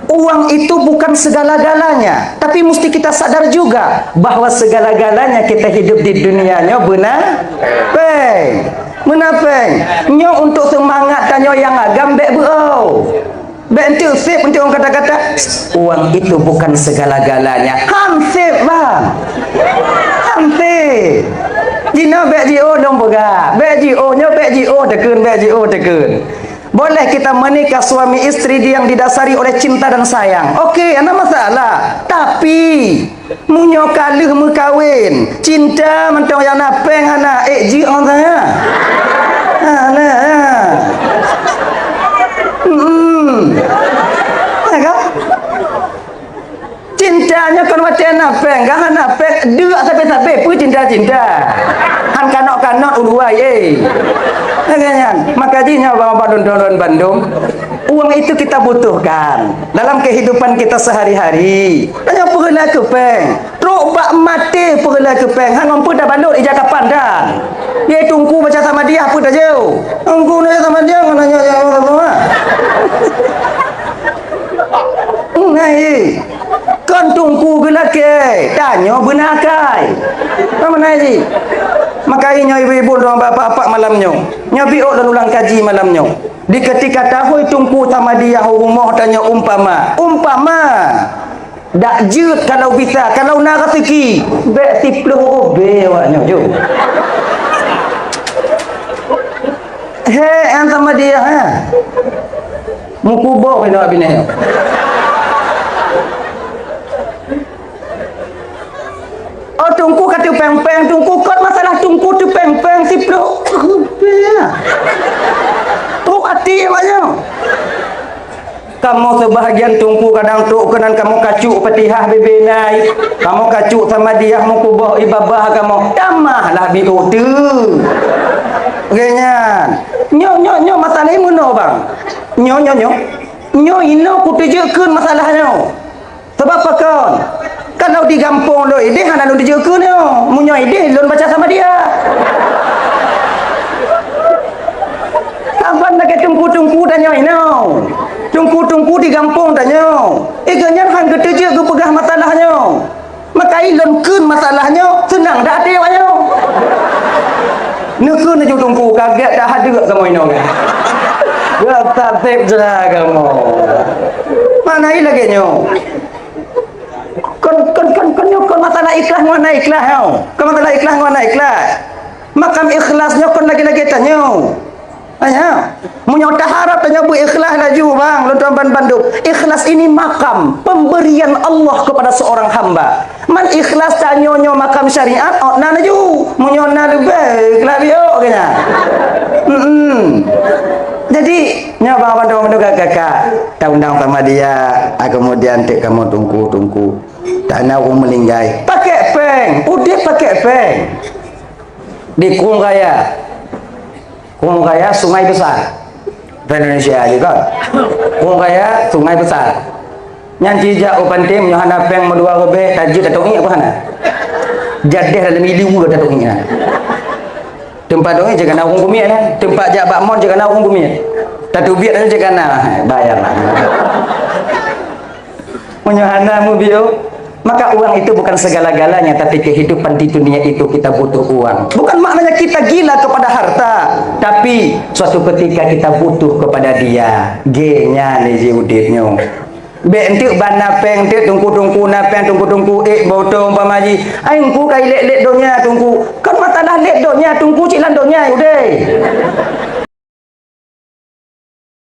Uang itu bukan segala-galanya, tapi mesti kita sadar juga bahwa segala-galanya kita hidup di dunianya benar peng. Menapeng nyo untuk semangat tanyo yang agam bek beau. Bek entu sip untuk orang kata-kata uang itu bukan segala-galanya. Hansip bang. Hansip. Dina bek JO dong boga. Bek JO nyo bek JO tekun bek JO tekun. Boleh kita menikah suami istri yang didasari oleh cinta dan sayang. Okey, ada masalah. Tapi munyo kaluh mu kawin, cinta mentong yang napeng anak ji on saya. Nah. Cintanya kan macam napeng, gah napeng dua sampai pun cinta-cinta. Han kanok-kanok uluai Maka jinya Bapak Don Bandung, uang itu kita butuhkan dalam kehidupan kita sehari-hari. Hanya perlah kepeng, truk bak mati perlah kepeng. Han mampu dah balut ija kapan dah. Dia tunggu baca sama dia apa dah jauh. Tunggu ni sama dia nanya semua. Ngai. Kan tunggu gelak ke? Tanya benar kai. Apa mana ji? Makai nyo ibu-ibu dong bapak-bapak malamnya. Nyo biok dan ulang kaji malamnya. Di ketika tahu tunggu sama dia rumah tanya umpama. Dak jut kalau bisa, kalau nak rezeki, bek 10 obe awaknya jo. An sama dia ha. Mukubok nak bini. Oh tungku kata peng-peng, tungku kot masalah tungku tu peng-peng si pro. Tu hati banyak. Kamu sebahagian tungku kadang tu kenan kamu kacuk petihah bebe naik. Kamu kacuk sama dia mu kubah ibabah kamu. Damahlah biu tu. Genyan. Nyo masalah imuno bang. Nyo ino kutujekeun masalahnya. Sebab apa kon? Kalau di kampung lo ide hana lo dijekeun yo. Munyo ide lon baca sama dia. Kapan nak tungku-tungku dan nyo ino. Tungku-tungku di kampung dan nyo. Ganyan han keteje ke pegah masalahnya. Maka ilon keun masalahnya senang dak ade wanyo. Nekeun aja tungku kaget dah ada kamu ino kan. Gak tatip je kamu. Mana lagi nyo? Kon masalah ikhlas mana ikhlas yo. Kon masalah ikhlas mana ikhlas. Makam ikhlasnya kon lagi-lagi tanyo. Aya, munyo taharap tanya bu ikhlas laju bang, Tuan Bandung. Ikhlas ini makam pemberian Allah kepada seorang hamba. Man ikhlas tanyo makam syariat, oh na laju. Munyo na lebih ikhlas bio kena. Jadi nyoba Bandung kakak taundang sama dia, kemudian tik kamu tungku. Tak nak melinggai. Pakai peng, udah pakai peng. Di Kung Raya sungai besar. Indonesia juga. Kung Raya sungai besar. Nyanci jak open tim Yohana peng medua rebe tajud datuk ingat apa hana? Jadeh dalam iliu datuk ingat. Tempat doi jaga na orang bumi kan. Tempat jak bakmon jaga na orang bumi. Tatu biat aja jaga na bayarlah. Yohana mu bio. Maka uang itu bukan segala-galanya, tapi kehidupan di dunia itu kita butuh uang. Bukan maknanya kita gila kepada harta, tapi suatu ketika kita butuh kepada dia. G-nya ni udipnya. Bentuk bana peng tungku na peng tungku botong pamaji. Aingku kai lek donya tungku. Kan matalah lek donya tungku cilan donya udah.